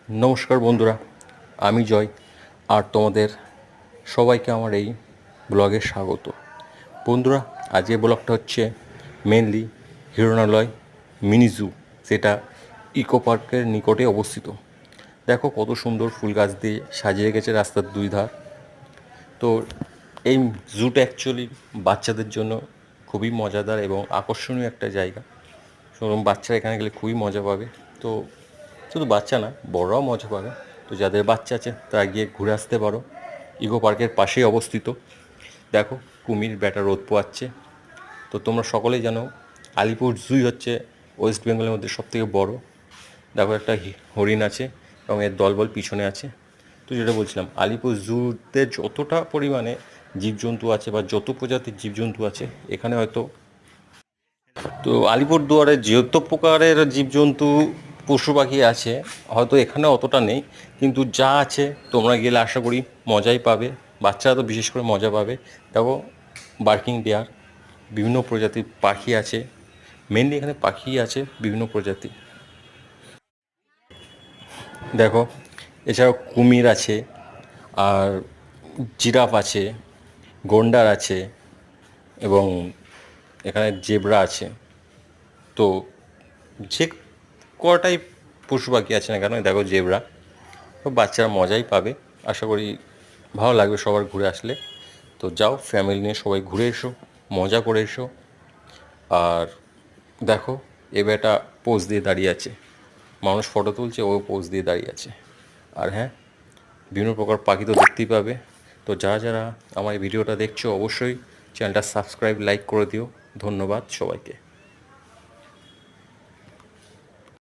নমস্কার বন্ধুরা, আমি জয়। আর তোমাদের সবাইকে আমার এই ব্লগে স্বাগত। বন্ধুরা, আজকে ব্লগটা হচ্ছে মেনলি হিরণালয় মিনি জু, যেটা ইকো পার্কের নিকটে অবস্থিত। দেখো কত সুন্দর ফুল গাছ দিয়ে সাজিয়ে রেখেছে রাস্তার দুই ধার। তো এই জুটা অ্যাকচুয়ালি বাচ্চাদের জন্য খুবই মজাদার এবং আকর্ষণীয় একটা জায়গা। সুতরাং বাচ্চারা এখানে গেলে খুবই মজা পাবে। তো শুধু বাচ্চা না, বড়রাও মজা পাবে। তো যাদের বাচ্চা আছে তারা গিয়ে ঘুরে আসতে পারো। ইকো পার্কের পাশেই অবস্থিত। দেখো কুমির বেটা রোদ পোয়াচ্ছে। তো তোমরা সকলেই জানো আলিপুর জুই হচ্ছে ওয়েস্ট বেঙ্গলের মধ্যে সবথেকে বড়। দেখো একটা হরিণ আছে এবং এর দলবল পিছনে আছে। তো যেটা বলছিলাম, আলিপুর জুতে যতটা পরিমাণে জীবজন্তু আছে বা যত প্রজাতির জীবজন্তু আছে এখানে হয়তো, তো আলিপুরদুয়ারে যত প্রকারের জীবজন্তু পশু পাখি আছে হয়তো এখানে অতটা নেই, কিন্তু যা আছে তোমরা গেলে আশা করি মজাই পাবে। বাচ্চারা তো বিশেষ করে মজা পাবে। দেখো বার্কিং বিয়ার, বিভিন্ন প্রজাতির পাখি আছে। মেনলি এখানে পাখি আছে বিভিন্ন প্রজাতি। দেখো এছাড়াও কুমির আছে, আর জিরাফ আছে, গন্ডার আছে, এবং এখানে জেব্রা আছে। তো যে কটাই পশু পাখি আছে না কেন, দেখো জেব্রা। তো বাচ্চারা মজাই পাবে। আশা করি ভালো লাগবে সবার ঘুরে আসলে। তো যাও ফ্যামিলি নিয়ে সবাই ঘুরে এসো, মজা করে এসো। আর দেখো এ বেটা পোজ দিয়ে দাঁড়িয়ে আছে, মানুষ ফটো তুলছে, ও পোজ দিয়ে দাঁড়িয়ে আছে। আর হ্যাঁ, বিভিন্ন প্রকার পাখি তো দেখতেই পাবে। তো যারা যারা আমার এই ভিডিওটা দেখছো অবশ্যই চ্যানেলটা সাবস্ক্রাইব লাইক করে দিও। ধন্যবাদ সবাইকে।